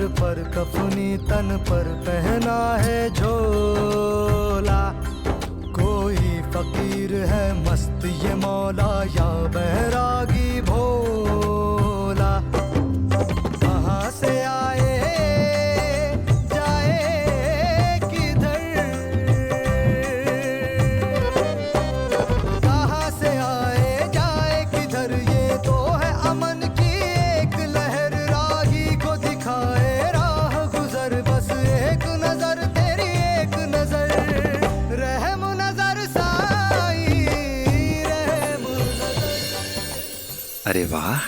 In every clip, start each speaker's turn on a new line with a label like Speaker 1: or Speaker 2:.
Speaker 1: Sir पर कफनी, तन पर पहना है झोला। कोई फकीर है मस्त ये मौला, या बैरागी भोला। कहाँ से आए जाए किधर, कहाँ से आए जाए किधर, ये तो है अमन की एक लहर। राही को दिखाए राह गुजर, बस एक नजर तेरी एक नजर। रहम नजर साईं, रहम नजर।
Speaker 2: अरे वाह,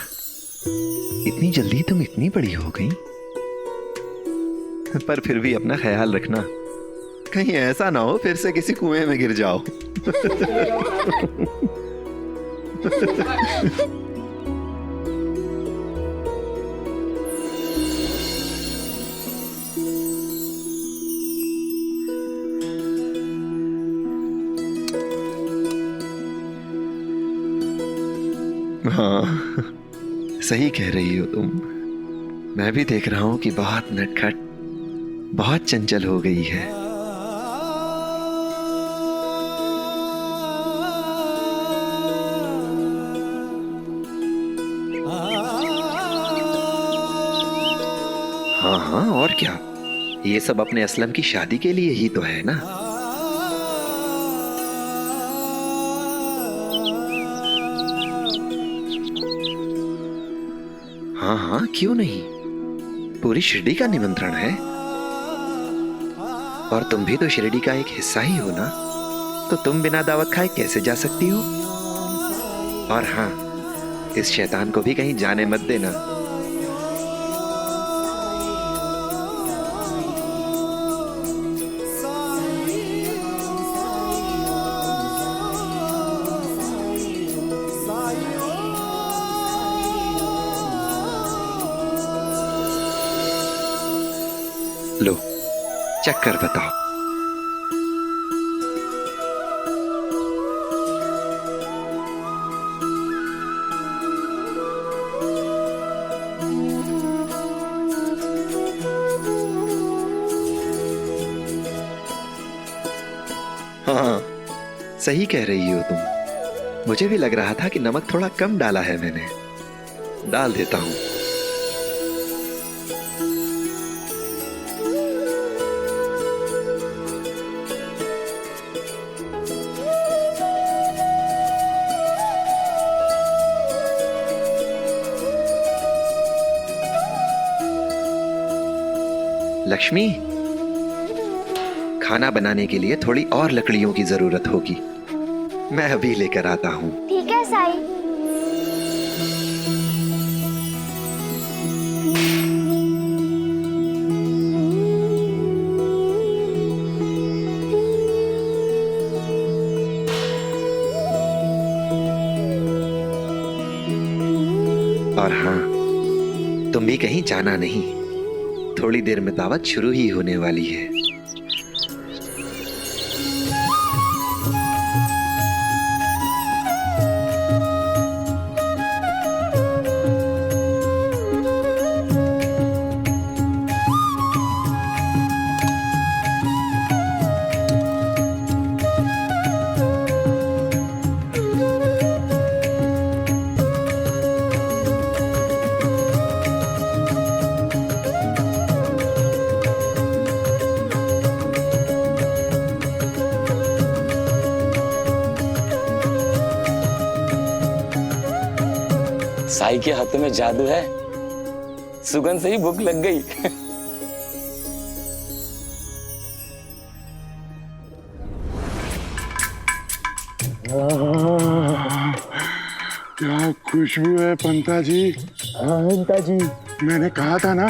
Speaker 2: इतनी जल्दी तुम इतनी बड़ी हो गई। पर फिर भी अपना ख्याल रखना, कहीं ऐसा ना हो फिर से किसी कुएं में गिर जाओ। हाँ, सही कह रही हो तुम। मैं भी देख रहा हूं कि बहुत नटखट, बहुत चंचल हो गई है। हाँ हाँ, और क्या, ये सब अपने असलम की शादी के लिए ही तो है ना। हाँ हाँ, क्यों नहीं, पूरी शिरडी का निमंत्रण है। और तुम भी तो शिरडी का एक हिस्सा ही हो ना, तो तुम बिना दावत खाए कैसे जा सकती हो। और हाँ, इस शैतान को भी कहीं जाने मत देना। लो, चक्कर बताओ। हाँ, सही कह रही हो तुम। मुझे भी लग रहा था कि नमक थोड़ा कम डाला है मैंने। डाल देता हूं। लक्ष्मी, खाना बनाने के लिए थोड़ी और लकड़ियों की जरूरत होगी। मैं अभी लेकर आता हूँ।
Speaker 3: ठीक है साईं।
Speaker 2: और हाँ, तुम भी कहीं जाना नहीं, थोड़ी देर में दावत शुरू ही होने वाली है।
Speaker 4: साईं के हाथों में जादू है, सुगंध से ही भूख लग गई।
Speaker 5: क्या खुशबू है पंता जी।
Speaker 6: हाँ पंता जी,
Speaker 5: मैंने कहा था ना,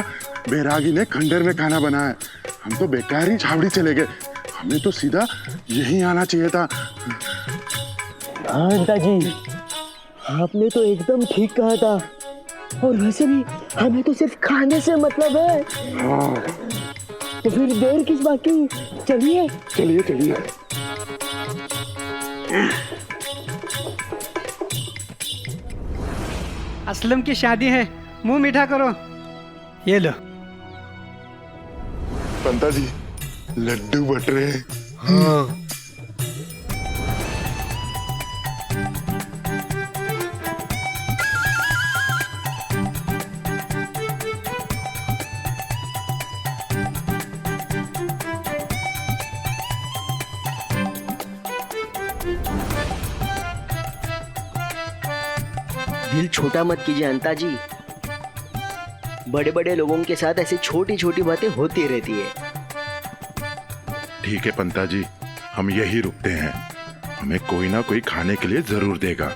Speaker 5: बैरागी ने खंडर में खाना बनाया। हम तो बेकार ही छावड़ी चले गए, हमें तो सीधा यहीं आना चाहिए था।
Speaker 6: हाँ पंता जी, आपने तो एकदम ठीक कहा था। और वैसे भी हमें तो सिर्फ खाने से मतलब है।
Speaker 5: हाँ।
Speaker 6: तो फिर देर किस बात की, चलिए
Speaker 5: चलिए चलिए।
Speaker 7: असलम की शादी है, मुंह मीठा करो। ये लो।
Speaker 5: पंता जी, लड्डू बट रहे हैं।
Speaker 6: हाँ। दिल छोटा मत कीजिए अंता जी। बड़े बड़े लोगों के साथ ऐसी छोटी छोटी बातें होती रहती है।
Speaker 5: ठीक है पंता जी, हम यही रुकते हैं। हमें कोई ना कोई खाने के लिए जरूर देगा।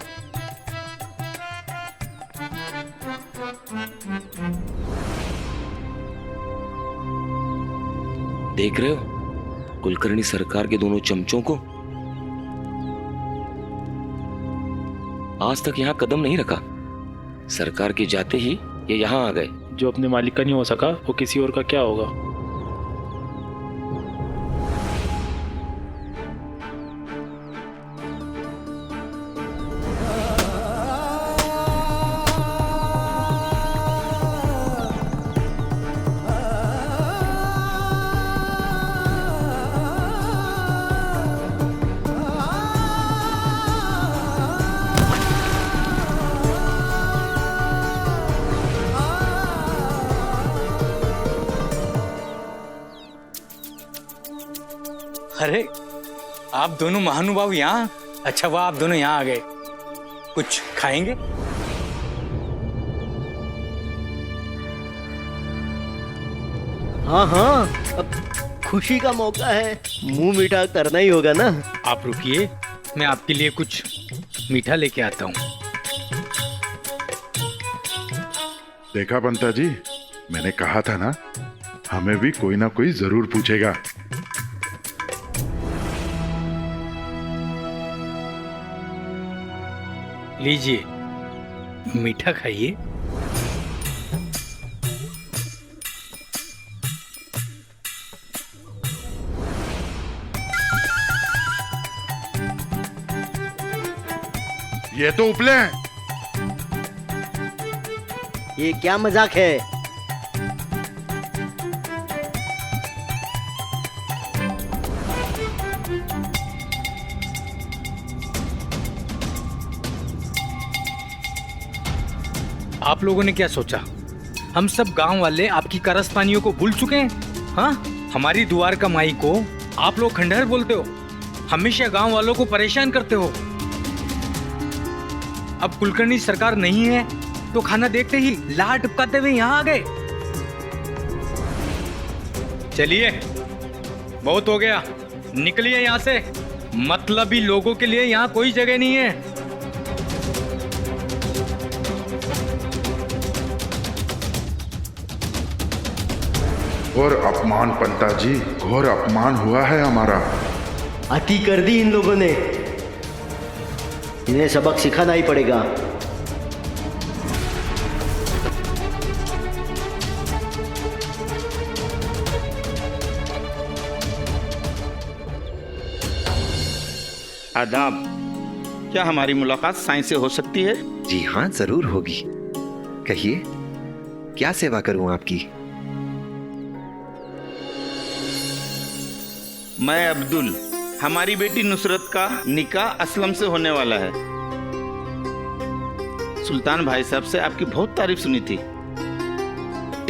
Speaker 4: देख रहे हो कुलकर्णी सरकार के दोनों चमचों को? आज तक यहाँ कदम नहीं रखा, सरकार के जाते ही ये यहाँ आ गए।
Speaker 3: जो अपने मालिक का नहीं हो सका वो किसी और का क्या होगा।
Speaker 7: अरे आप दोनों महानुभाव यहाँ? अच्छा वाह, आप दोनों यहाँ आ गए। कुछ खाएंगे?
Speaker 6: हाँ हाँ, अब खुशी का मौका है, मुंह मीठा करना ही होगा ना।
Speaker 7: आप रुकिए, मैं आपके लिए कुछ मीठा लेके आता हूँ।
Speaker 5: देखा पंता जी, मैंने कहा था ना, हमें भी कोई ना कोई जरूर पूछेगा।
Speaker 7: लीजिए, मीठा खाइए।
Speaker 5: ये तो उपले हैं।
Speaker 6: ये क्या मजाक है?
Speaker 7: आप लोगों ने क्या सोचा, हम सब गांव वाले आपकी कारस्तानियों को भूल चुके हैं? हाँ, हमारी दुआर का माई को आप लोग खंडहर बोलते हो, हमेशा गांव वालों को परेशान करते हो। अब कुलकर्णी सरकार नहीं है तो खाना देखते ही लार टपकाते हुए यहाँ आ गए। चलिए, बहुत हो गया, निकलिए यहाँ से। मतलबी लोगों के लिए यहाँ कोई जगह नहीं है।
Speaker 5: घोर अपमान पंता जी, घोर अपमान हुआ है हमारा।
Speaker 6: अति कर दी इन लोगों ने, इन्हें सबक सिखाना ही पड़ेगा।
Speaker 8: आदाब, क्या हमारी मुलाकात साईं से हो सकती है?
Speaker 2: जी हाँ, जरूर होगी। कहिए, क्या सेवा करूं आपकी?
Speaker 8: मैं अब्दुल, हमारी बेटी नुसरत का निकाह असलम से होने वाला है। सुल्तान भाई साहब से आपकी बहुत तारीफ सुनी थी,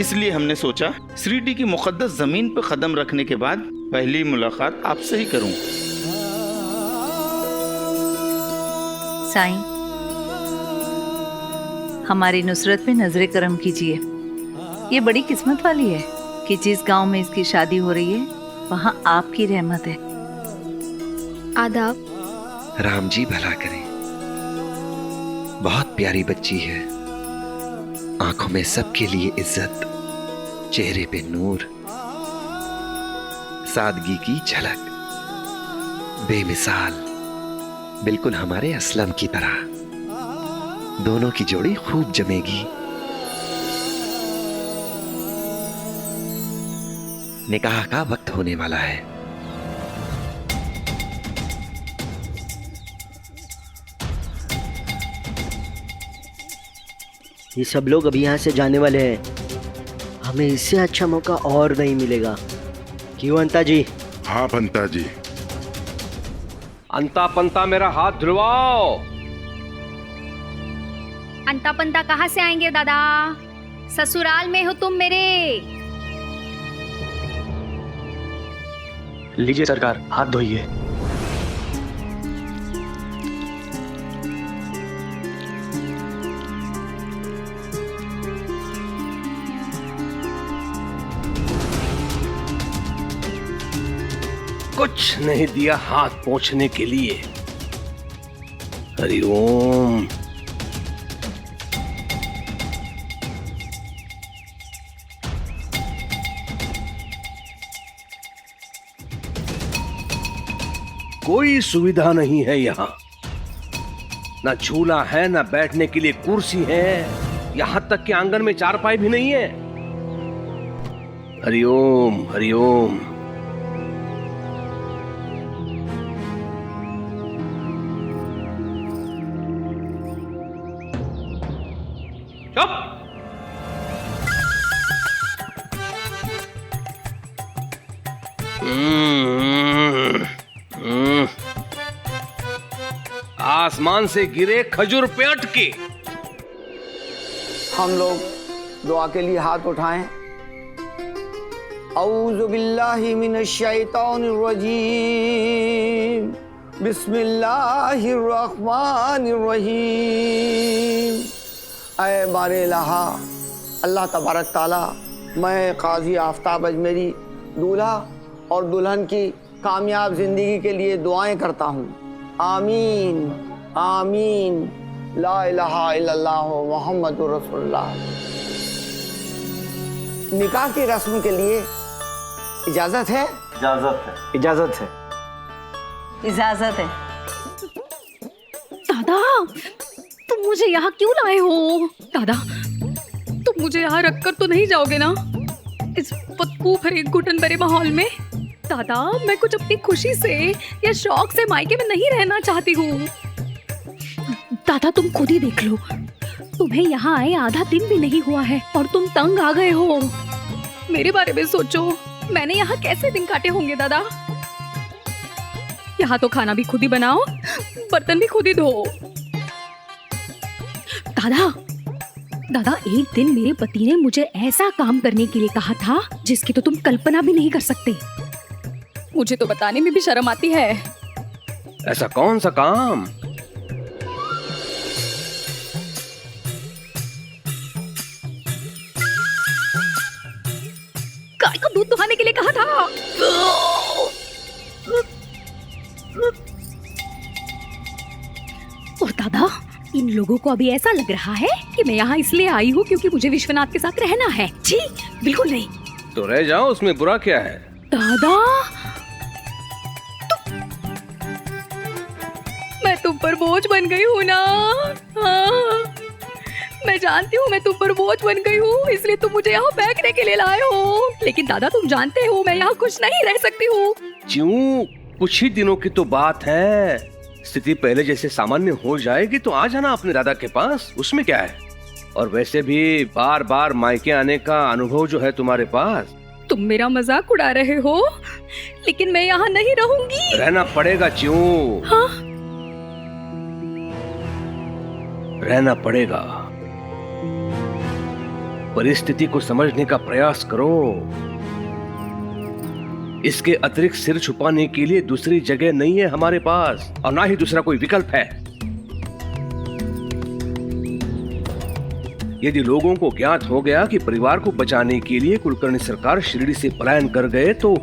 Speaker 8: इसलिए हमने सोचा श्रीडी की मुकद्दस जमीन पर कदम रखने के बाद पहली मुलाकात आपसे ही करूं।
Speaker 9: साईं, हमारी नुसरत पे नजरे करम कीजिए। ये बड़ी किस्मत वाली है कि जिस गांव में इसकी शादी हो रही है वहाँ आपकी रहमत है।
Speaker 10: आदाब।
Speaker 2: राम जी भला करें। बहुत प्यारी बच्ची है, आंखों में सबके लिए इज्जत, चेहरे पे नूर, सादगी की झलक, बेमिसाल, बिल्कुल हमारे असलम की तरह। दोनों की जोड़ी खूब जमेगी। निकाह का वक्त होने वाला है।
Speaker 6: ये सब लोग अभी यहाँ से जाने वाले हैं, हमें इससे अच्छा मौका और नहीं मिलेगा। क्यों अंता जी?
Speaker 5: हाँ पंता जी।
Speaker 10: अंता पंता मेरा हाथ धुलवाओ।
Speaker 11: अंता पंता कहाँ से आएंगे दादा? ससुराल में हो तुम मेरे।
Speaker 6: लीजिए सरकार, हाथ धोइए।
Speaker 10: कुछ नहीं दिया हाथ पोंछने के लिए। हरिओम। कोई सुविधा नहीं है यहाँ, ना झूला है, ना बैठने के लिए कुर्सी है, यहाँ तक कि आंगन में चारपाई भी नहीं है। हरिओम हरिओम। आसमान से गिरे खजूर पे अटके।
Speaker 1: हम लोग दुआ के लिए हाथ उठाएं। औज़ु बिल्लाहि मिनश शैतानिर रजीम। बिस्मिल्लाहिर रहमानिर रहीम। ऐ बारे इलाहा अल्लाह तबारक ताला, मैं काजी आफ्ताब अजमेरी दूल्हा और दुल्हन की कामयाब जिंदगी के लिए दुआएं करता हूँ। आमीन आमीन। ला इलाहा इल्लल्लाह मुहम्मदुर रसूलुल्लाह। निकाह की रस्म के लिए इजाजत है? इजाजत है। इजाजत है।
Speaker 9: इजाजत है।
Speaker 11: दादा तुम मुझे यहाँ क्यों लाए हो? दादा तुम मुझे यहाँ रखकर तो नहीं जाओगे ना इस बदबू भरे घुटन भरे माहौल में? दादा मैं कुछ अपनी खुशी से या शौक से मायके में नहीं रहना चाहती हूँ। दादा तुम खुद ही देख लो, तुम्हें यहाँ आए आधा दिन भी नहीं हुआ है और तुम तंग आ गए हो। मेरे बारे में सोचो, मैंने यहाँ कैसे दिन काटे होंगे दादा? यहाँ तो खाना भी खुद ही बनाओ, बर्तन भी खुद ही धो। दादा दादा एक दिन मेरे पति ने मुझे ऐसा काम करने के लिए कहा था जिसकी तो तुम कल्पना भी नहीं कर सकते। मुझे तो बताने में भी शर्म आती है।
Speaker 10: ऐसा कौन सा काम?
Speaker 11: गाय को दूध दुहाने के लिए कहा था। और दादा इन लोगों को अभी ऐसा लग रहा है कि मैं यहाँ इसलिए आई हूँ क्योंकि मुझे विश्वनाथ के साथ रहना है। जी बिल्कुल नहीं।
Speaker 10: तो रह जाओ, उसमें बुरा क्या है?
Speaker 11: दादा मैं तुम पर बोझ बन गई हूँ ना। हाँ, मैं जानती हूँ मैं तुम पर बोझ बन गई हूँ, इसलिए तुम मुझे यहाँ फेंकने के लिए लाए हो। लेकिन दादा तुम जानते हो मैं यहाँ खुश नहीं रह सकती हूँ।
Speaker 10: क्यों? कुछ ही दिनों की तो बात है, स्थिति पहले जैसे सामान्य हो जाएगी तो आ जाना अपने दादा के पास, उसमें क्या है? और वैसे भी बार बार मायके आने का अनुभव जो है तुम्हारे पास।
Speaker 11: तुम मेरा मजाक उड़ा रहे हो, लेकिन मैं यहाँ नहीं रहूंगी।
Speaker 10: रहना पड़ेगा। क्यों?
Speaker 11: हाँ?
Speaker 10: रहना पड़ेगा। परिस्थिति को समझने का प्रयास करो। इसके अतिरिक्त सिर छुपाने के लिए दूसरी जगह नहीं है हमारे पास, और ना ही दूसरा कोई विकल्प है। यदि लोगों को ज्ञात हो गया कि परिवार को बचाने के लिए कुलकर्णी सरकार शिरडी से पलायन कर गए तो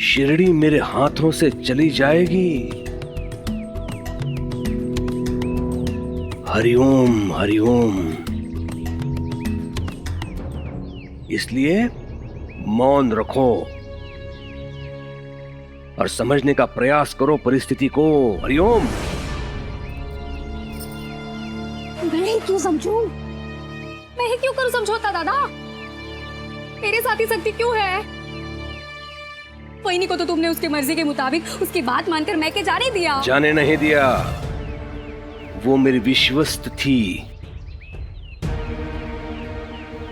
Speaker 10: शिरडी मेरे हाथों से चली जाएगी। हरिओम हरिओम। इसलिए मौन रखो और समझने का प्रयास करो परिस्थिति को। हरिओम।
Speaker 11: मैं क्यों समझूं? मैं ही क्यों करूं समझौता दादा? मेरे साथ ही शक्ति क्यों है? वहीनी को तो तुमने उसकी मर्जी के मुताबिक उसकी बात मानकर मैं के जाने दिया।
Speaker 10: जाने नहीं दिया, वो मेरी विश्वस्त थी।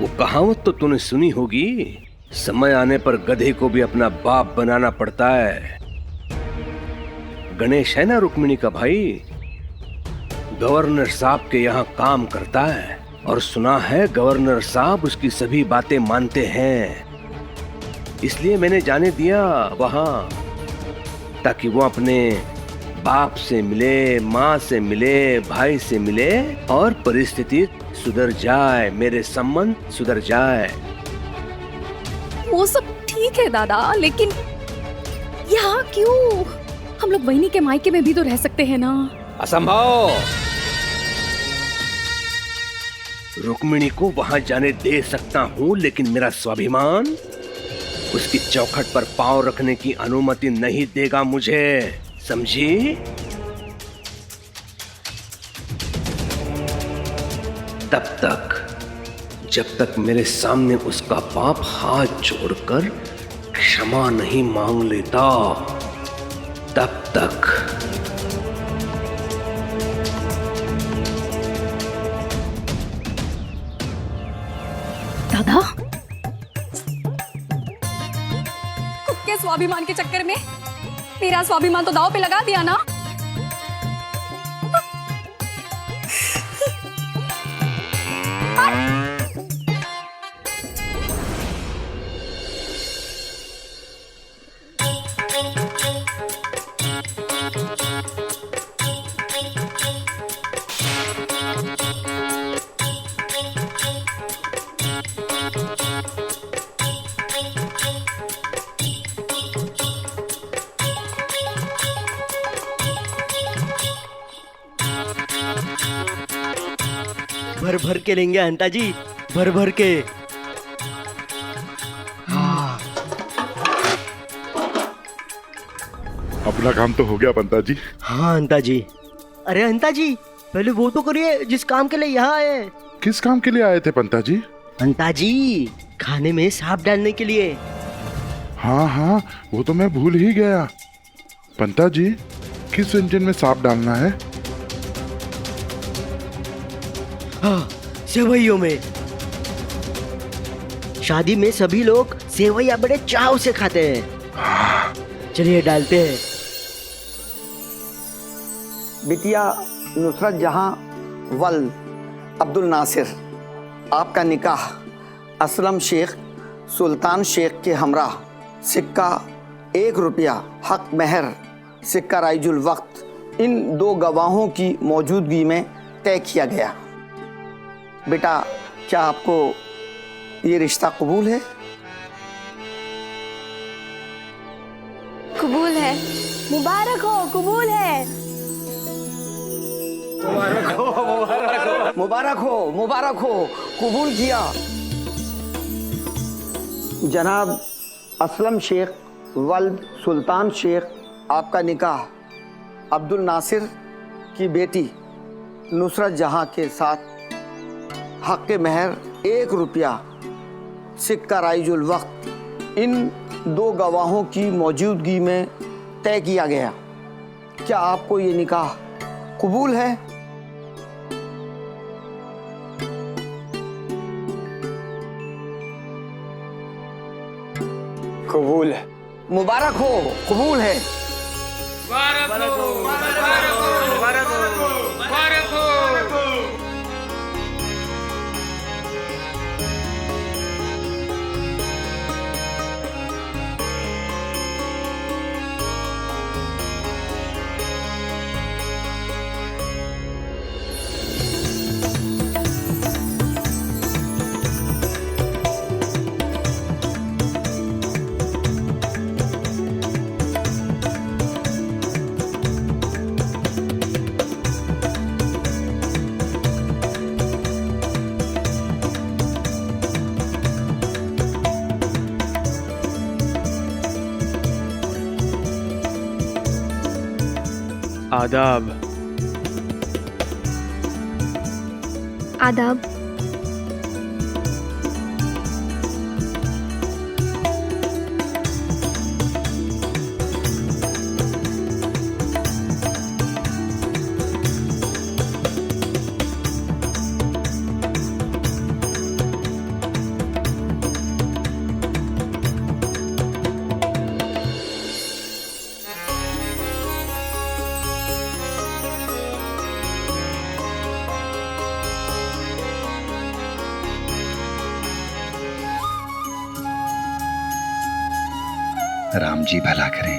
Speaker 10: वो कहावत तो तूने सुनी होगी, समय आने पर गधे को भी अपना बाप बनाना पड़ता है। गणेश है ना रुक्मिणी का भाई, गवर्नर साहब के यहाँ काम करता है और सुना है गवर्नर साहब उसकी सभी बातें मानते हैं। इसलिए मैंने जाने दिया वहां, ताकि वो अपने बाप से मिले, माँ से मिले, भाई से मिले और परिस्थिति सुधर जाए, मेरे संबंध सुधर जाए।
Speaker 11: वो सब ठीक है दादा, लेकिन यहाँ क्यों? हम लोग वहीनी के मायके में भी तो रह सकते हैं ना।
Speaker 10: असंभव। रुक्मिणी को वहां जाने दे सकता हूँ, लेकिन मेरा स्वाभिमान उसकी चौखट पर पांव रखने की अनुमति नहीं देगा मुझे, समझी? तब तक, जब तक मेरे सामने उसका बाप हाथ जोड़कर क्षमा नहीं मांग लेता, तब तक।
Speaker 11: दादा, खुद के स्वाभिमान के चक्कर में मेरा स्वाभिमान तो दांव पे लगा दिया ना।
Speaker 6: भर भर के लेंगे हंता जी, भर भर के।
Speaker 5: अपना काम तो हो गया पंता जी।
Speaker 6: हाँ हंता जी। अरे हंता जी, पहले वो तो करिए जिस काम के लिए यहाँ आए।
Speaker 5: किस काम के लिए आए थे पंता जी?
Speaker 6: हंता जी, खाने में सांप डालने के लिए।
Speaker 5: हाँ हाँ, वो तो मैं भूल ही गया। पंता जी, किस व्यंजन में सांप डालना है?
Speaker 6: हाँ, सेवइयों में। शादी में सभी लोग सेवइया बड़े चाव से खाते हैं। चलिए डालते हैं।
Speaker 12: बिटिया नुसरत जहां वल्द अब्दुल नासिर, आपका निकाह असलम शेख सुल्तान शेख के हमरा सिक्का 1 रुपया हक महर सिक्का राइजुल वक्त, इन 2 गवाहों की मौजूदगी में तय किया गया। बेटा, क्या आपको ये रिश्ता कबूल है?
Speaker 13: कबूल है। मुबारक हो, कबूल है।
Speaker 12: मुबारक हो, मुबारक हो, कबूल किया। जनाब असलम शेख वल्द सुल्तान शेख, आपका निकाह अब्दुल नासिर की बेटी नुसरत जहां के साथ हक महर 1 रुपया सिक्का राइजुल वक्त, इन 2 गवाहों की मौजूदगी में तय किया गया। क्या आपको ये निकाह कबूल है? कबूल है। मुबारक हो, कबूल है।
Speaker 1: मुबारक हो, मुबारक हो, मुबारक हो, मुबारक हो।
Speaker 3: आदाब।
Speaker 13: आदाब।
Speaker 2: राम जी भला करें।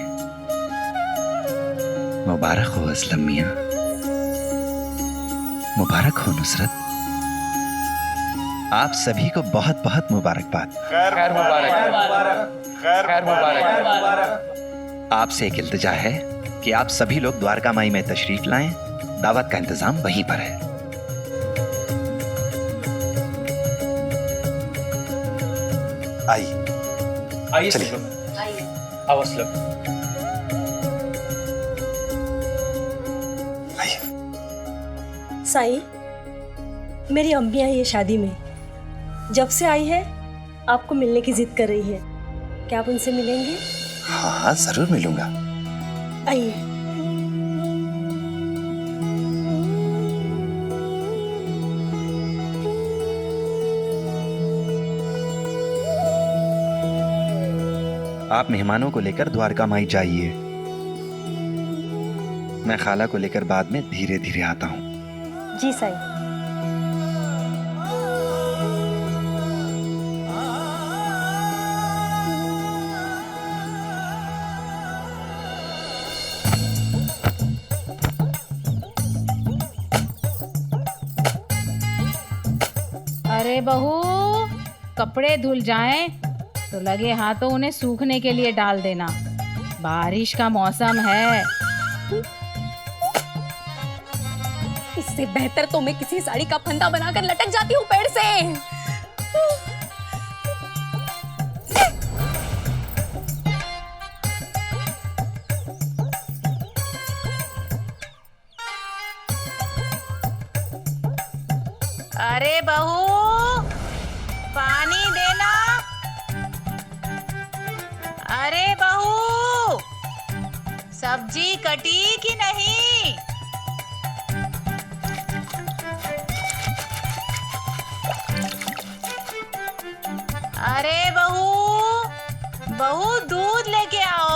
Speaker 2: मुबारक हो असलम मियां, मुबारक हो नुसरत। आप सभी को बहुत बहुत मुबारकबाद।
Speaker 10: खैर मुबारक, खैर मुबारक।
Speaker 2: आपसे एक इल्तिजा है कि आप सभी लोग द्वारका माई में तशरीफ लाएं। दावत का इंतजाम वहीं पर है।
Speaker 3: आइए
Speaker 2: चलिए।
Speaker 3: आओ असलम।
Speaker 13: साईं, मेरी अम्मी आई है शादी में। जब से आई है आपको मिलने की जिद कर रही है। क्या आप उनसे मिलेंगे?
Speaker 2: हाँ जरूर मिलूंगा।
Speaker 13: आइए।
Speaker 2: आप मेहमानों को लेकर द्वारका माई जाइए। मैं खाला को लेकर बाद में धीरे धीरे आता हूँ।
Speaker 13: जी साईं।
Speaker 14: अरे बहू, कपड़े धुल जाएं तो लगे हाथों उन्हें सूखने के लिए डाल देना। बारिश का मौसम है।
Speaker 11: इससे बेहतर तो मैं किसी साड़ी का फंदा बनाकर लटक जाती हूँ पेड़ से।
Speaker 14: अरे बहू, पानी देना। अरे बहू, सब्जी कटी कि नहीं? अरे बहू, बहू दूध लेके आओ।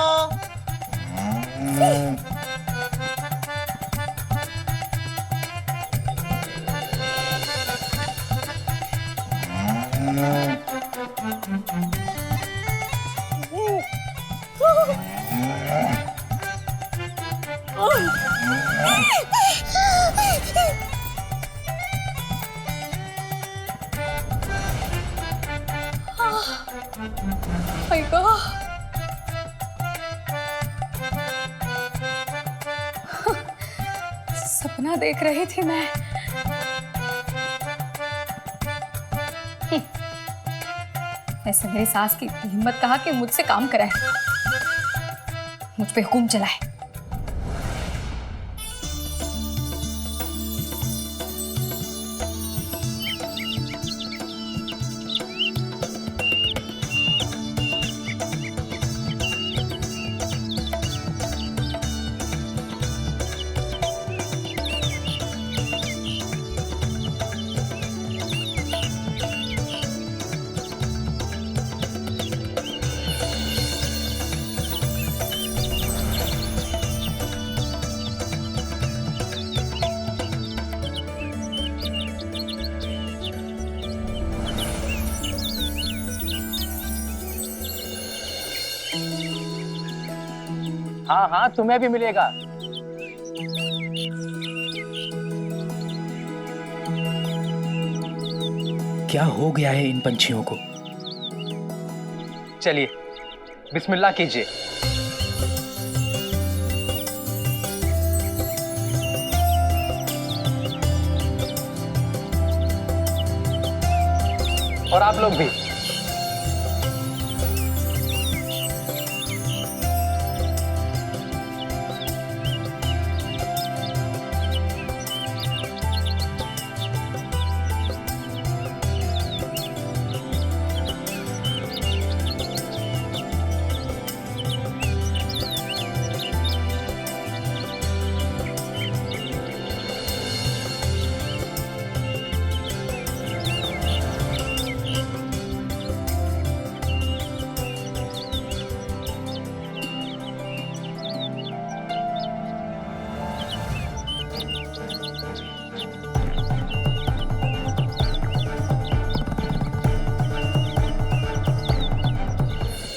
Speaker 11: सपना देख रही थी मैं। ऐसे मेरी सास की हिम्मत कहा कि मुझसे काम कराए, मुझ पे हुक्म चलाए।
Speaker 6: हाँ हाँ, तुम्हें भी मिलेगा।
Speaker 3: क्या हो गया है इन पंछियों को?
Speaker 6: चलिए बिस्मिल्लाह कीजिए। और आप लोग भी।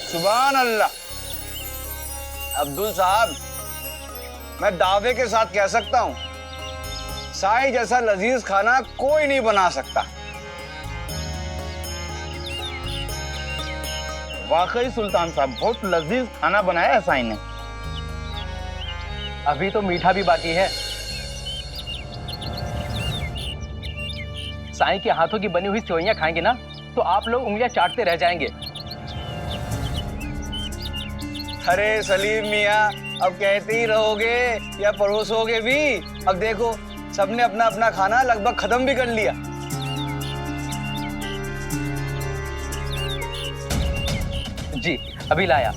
Speaker 15: सुभान अल्लाह, अब्दुल साहब, मैं दावे के साथ कह सकता हूँ, साईं जैसा लजीज खाना कोई नहीं बना सकता।
Speaker 8: वाकई सुल्तान साहब, बहुत लजीज खाना बनाया है साईं ने।
Speaker 3: अभी तो मीठा भी बाकी है। साईं के हाथों की बनी हुई सेवइयां खाएंगे ना तो आप लोग उंगलियां चाटते रह जाएंगे।
Speaker 15: अरे सलीम मियाँ, अब कहते ही रहोगे या परोसोगे भी? अब देखो, सबने अपना अपना खाना लगभग खत्म भी कर लिया।
Speaker 3: जी अभी लाया।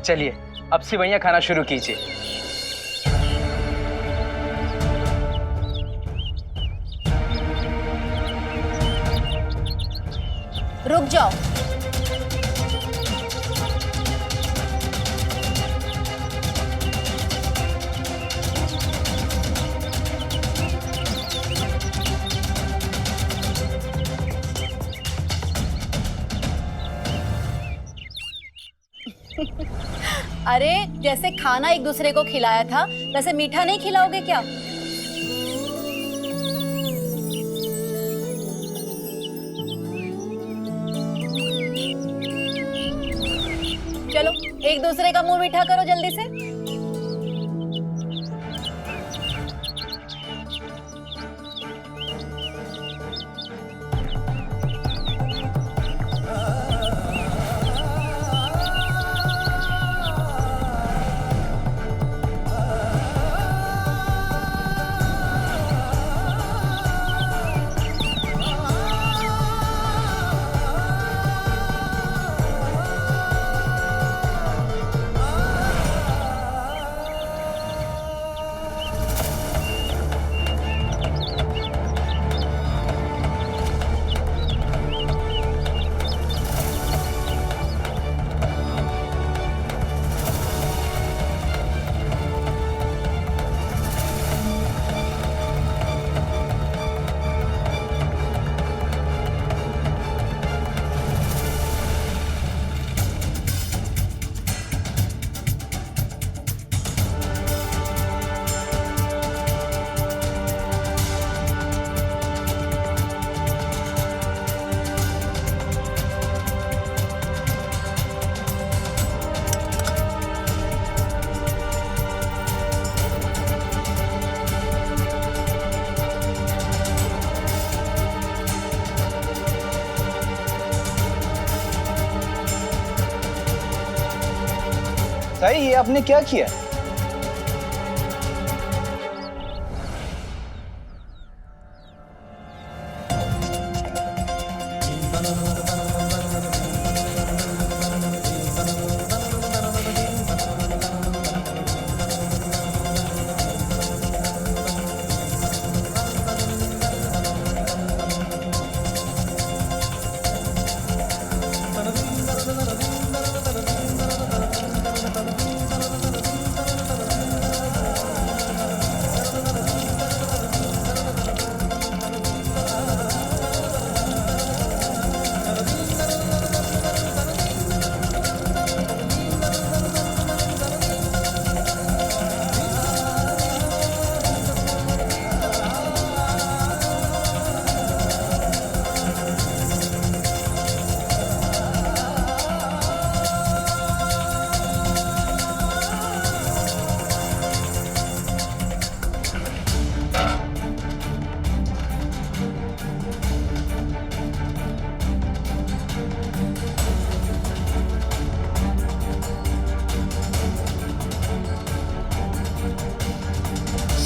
Speaker 3: चलिए अब सेवइयां खाना शुरू कीजिए।
Speaker 16: रुक जाओ। अरे जैसे खाना एक दूसरे को खिलाया था वैसे मीठा नहीं खिलाओगे क्या? चलो एक दूसरे का मुंह मीठा करो जल्दी से।
Speaker 15: सही, ये आपने क्या किया?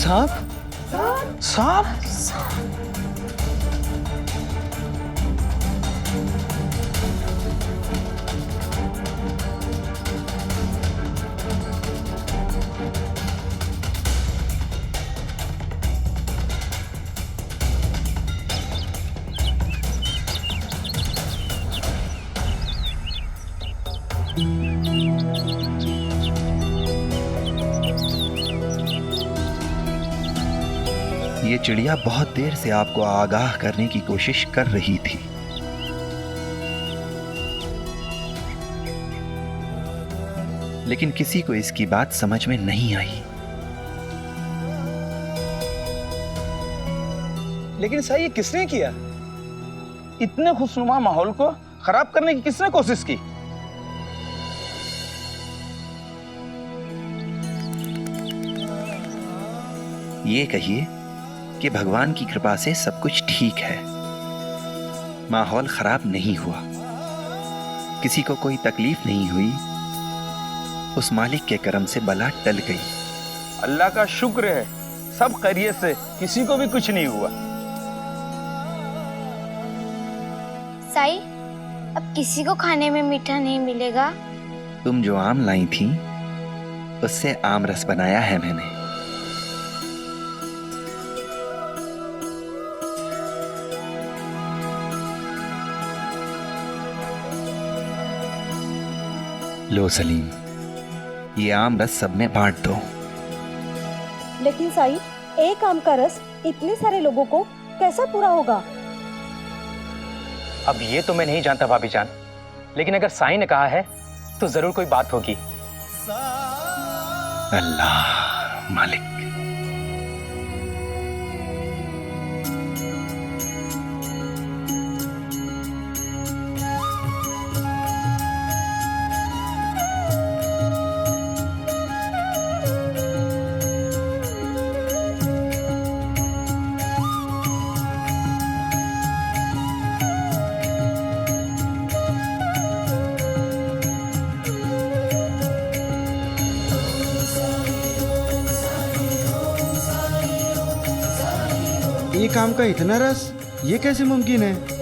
Speaker 15: सांप सांप
Speaker 2: ये चिड़िया बहुत देर से आपको आगाह करने की कोशिश कर रही थी। लेकिन किसी को इसकी बात समझ में नहीं आई।
Speaker 15: लेकिन सही ये किसने किया? इतने खुशनुमा माहौल को खराब करने की किसने कोशिश की?
Speaker 2: ये कहिए कि भगवान की कृपा से सब कुछ ठीक है, माहौल खराब नहीं हुआ, किसी को कोई तकलीफ नहीं हुई, उस मालिक के करम से बला टल गई।
Speaker 15: अल्लाह का शुक्र है, सब खैरियत से, किसी को भी कुछ नहीं हुआ।
Speaker 17: साई, अब किसी को खाने में मीठा नहीं मिलेगा।
Speaker 2: तुम जो आम लाई थी उससे आम रस बनाया है मैंने। लो सलीम, ये आम रस सब में बांट दो।
Speaker 13: लेकिन साई, एक आम का रस इतने सारे लोगों को कैसा पूरा होगा?
Speaker 3: अब ये तो मैं नहीं जानता भाभी जान, लेकिन अगर साईं ने कहा है तो जरूर कोई बात होगी।
Speaker 2: अल्लाह मालिक।
Speaker 1: एक आम का इतना रस, ये कैसे मुमकिन है?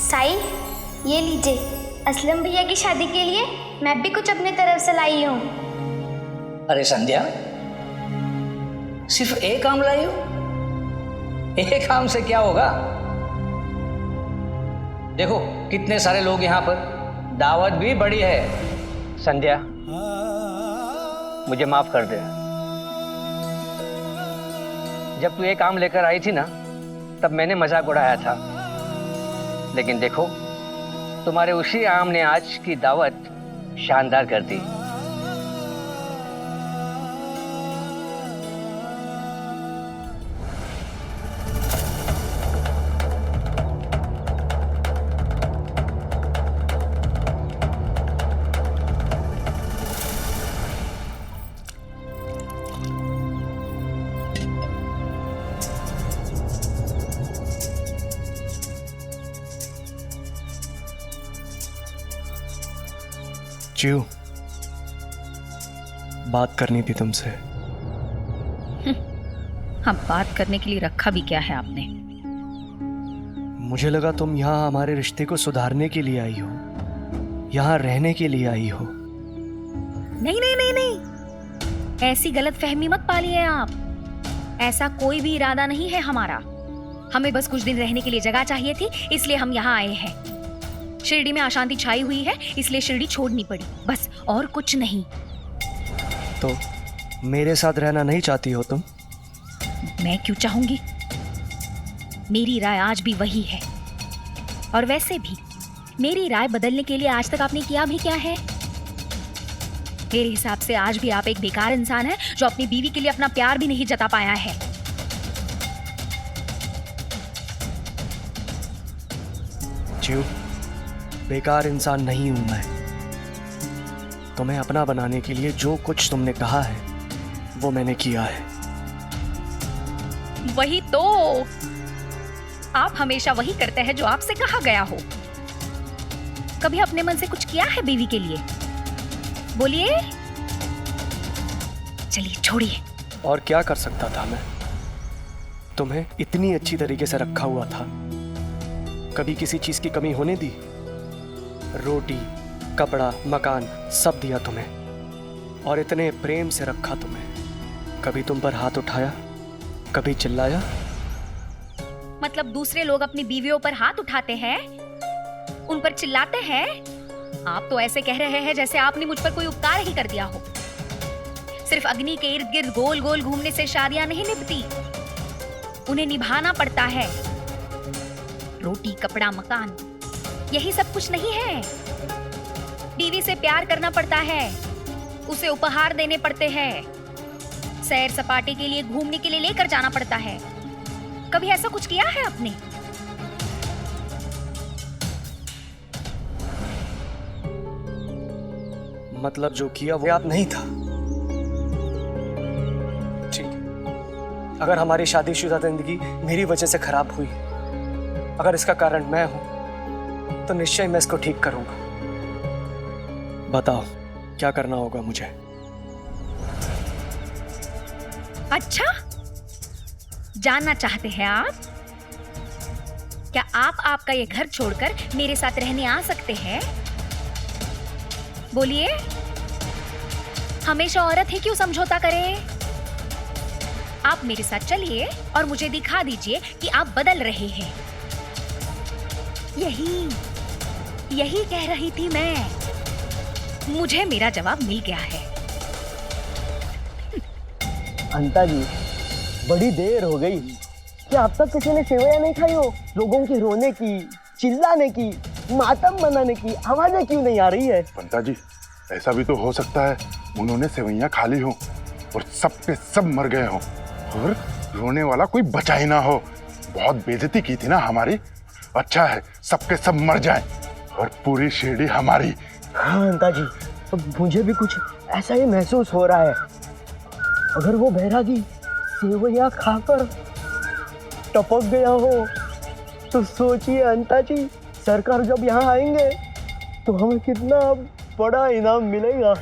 Speaker 17: साई, ये लीजिए, असलम भैया की शादी के लिए मैं भी कुछ अपने तरफ से लाई हूँ।
Speaker 3: अरे संध्या, सिर्फ एक आम लाई हो? एक आम से क्या होगा? देखो कितने सारे लोग यहाँ पर, दावत भी बड़ी है। संध्या, मुझे माफ कर दे। जब तू एक आम लेकर आई थी ना, तब मैंने मजाक उड़ाया था, लेकिन देखो तुम्हारे उसी आम ने आज की दावत शानदार कर दी।
Speaker 6: चियो, बात करनी थी तुमसे।
Speaker 14: अब बात करने के लिए रखा भी क्या है आपने?
Speaker 6: मुझे लगा तुम यहाँ हमारे रिश्ते को सुधारने के लिए आई हो, यहाँ रहने के लिए आई हो।
Speaker 14: नहीं नहीं नहीं नहीं, ऐसी गलत फहमी मत पालिए आप। ऐसा कोई भी इरादा नहीं है हमारा। हमें बस कुछ दिन रहने के लिए जगह चाहिए थी, इसलिए हम यहाँ आए हैं। शिरडी में अशांति छाई हुई है, इसलिए शिरडी छोड़नी पड़ी, बस, और कुछ नहीं।
Speaker 6: तो मेरे साथ रहना नहीं चाहती हो तुम?
Speaker 14: मैं क्यों चाहूंगी? मेरी राय आज भी वही है। और वैसे भी मेरी राय बदलने के लिए आज तक आपने किया भी क्या है? मेरे हिसाब से आज भी आप एक बेकार इंसान हैं जो अपनी बीवी के लिए अपना प्यार भी नहीं जता पाया है।
Speaker 6: जीव, बेकार इंसान नहीं हूं मैं। तुम्हें अपना बनाने के लिए जो कुछ तुमने कहा है वो मैंने किया है।
Speaker 14: वही तो, आप हमेशा वही करते हैं जो आपसे कहा गया हो। कभी अपने मन से कुछ किया है बीवी के लिए? बोलिए। चलिए छोड़िए।
Speaker 6: और क्या कर सकता था मैं? तुम्हें इतनी अच्छी तरीके से रखा हुआ था, कभी किसी चीज की कमी होने दी? रोटी, कपड़ा, मकान सब दिया तुम्हें, और इतने प्रेम से रखा तुम्हें। कभी तुम पर हाथ उठाया? कभी चिल्लाया?
Speaker 14: मतलब दूसरे लोग अपनी बीवियों पर हाथ उठाते हैं, उन पर चिल्लाते हैं? आप तो ऐसे कह रहे हैं जैसे आपने मुझ पर कोई उपकार ही कर दिया हो। सिर्फ अग्नि के इर्द गिर्द गोल गोल घूमने से शादियां नहीं निभती, उन्हें निभाना पड़ता है। रोटी, कपड़ा, मकान, यही सब कुछ नहीं है। बीवी से प्यार करना पड़ता है, उसे उपहार देने पड़ते हैं, सैर सपाटे के लिए, घूमने के लिए लेकर जाना पड़ता है। कभी ऐसा कुछ किया है आपने?
Speaker 6: मतलब जो किया वो याद नहीं था। ठीक, अगर हमारी शादीशुदा जिंदगी मेरी वजह से खराब हुई, अगर इसका कारण मैं हूं, तो निश्चय मैं इसको ठीक करूंगा। बताओ क्या करना होगा मुझे?
Speaker 14: अच्छा, जानना चाहते हैं आप? क्या आप आपका ये घर छोड़कर मेरे साथ रहने आ सकते हैं? बोलिए। हमेशा औरत ही क्यों समझौता करे? आप मेरे साथ चलिए और मुझे दिखा दीजिए कि आप बदल रहे हैं। यही कह रही थी मैं। मुझे मेरा जवाब मिल गया है।
Speaker 6: अंता जी, बड़ी देर हो गई, क्या अब तक किसी ने सेवैयां नहीं खाई हो? लोगों के रोने की, चिल्लाने की, मातम मनाने की आवाजें क्यों नहीं आ रही है?
Speaker 5: पंता जी, ऐसा भी तो हो सकता है उन्होंने सेवैयां खा ली हो और सब के सब मर गए हो और रोने वाला कोई बचा ही ना हो। बहुत बेइज्जती की थी ना हमारी। अच्छा है सबके सब मर जाएं और पूरी शिरडी हमारी।
Speaker 6: हाँ अंता जी, मुझे भी कुछ ऐसा ही महसूस हो रहा है। अगर वो बैरागी सेवैयां खाकर टपक गया हो तो सोचिए अंता जी, सरकार जब यहाँ आएंगे तो हमें कितना बड़ा इनाम मिलेगा।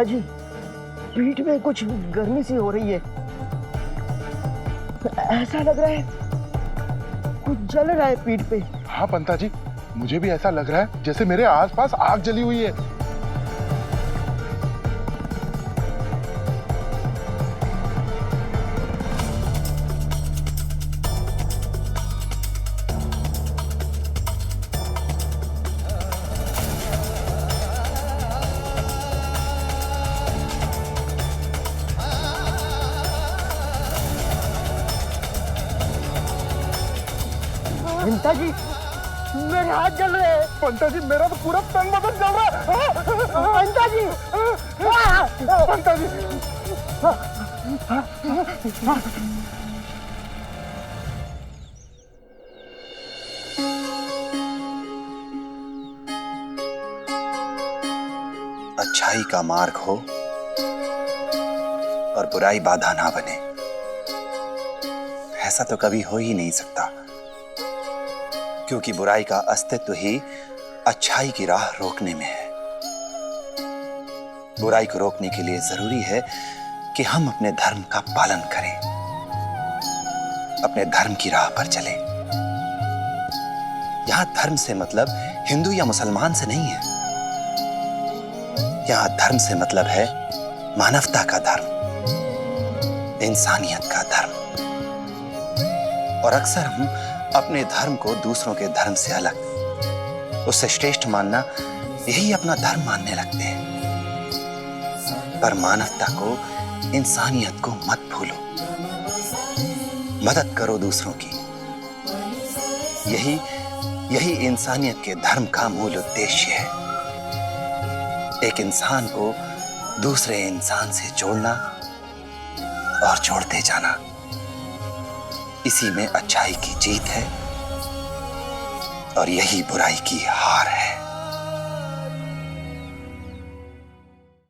Speaker 6: जी, पीठ में कुछ गर्मी सी हो रही है। ऐसा लग रहा है कुछ जल रहा है पीठ पे।
Speaker 5: हाँ पंता जी, मुझे भी ऐसा लग रहा है जैसे मेरे आसपास आग जली हुई है।
Speaker 6: पंता जी, मेरे हाथ जल रहे हैं।
Speaker 5: पंता जी, मेरा तो पूरा तन बदन जल रहा है।
Speaker 6: पंता जी,
Speaker 5: पंता जी,
Speaker 2: अच्छाई का मार्ग हो और बुराई बाधा ना बने, ऐसा तो कभी हो ही नहीं सकता, क्योंकि बुराई का अस्तित्व ही अच्छाई की राह रोकने में है। बुराई को रोकने के लिए जरूरी है कि हम अपने धर्म का पालन करें, अपने धर्म की राह पर चलें। यहां धर्म से मतलब हिंदू या मुसलमान से नहीं है। यहां धर्म से मतलब है मानवता का धर्म, इंसानियत का धर्म। और अक्सर हम अपने धर्म को दूसरों के धर्म से अलग, उससे श्रेष्ठ मानना, यही अपना धर्म मानने लगते हैं। पर मानवता को, इंसानियत को मत भूलो। मदद करो दूसरों की। यही इंसानियत के धर्म का मूल उद्देश्य है। एक इंसान को दूसरे इंसान से जोड़ना और जोड़ते जाना, इसी में अच्छाई की जीत है और यही बुराई की हार है।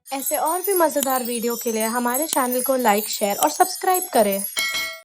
Speaker 18: ऐसे और भी मजेदार वीडियो के लिए हमारे चैनल को लाइक, शेयर और सब्सक्राइब करें।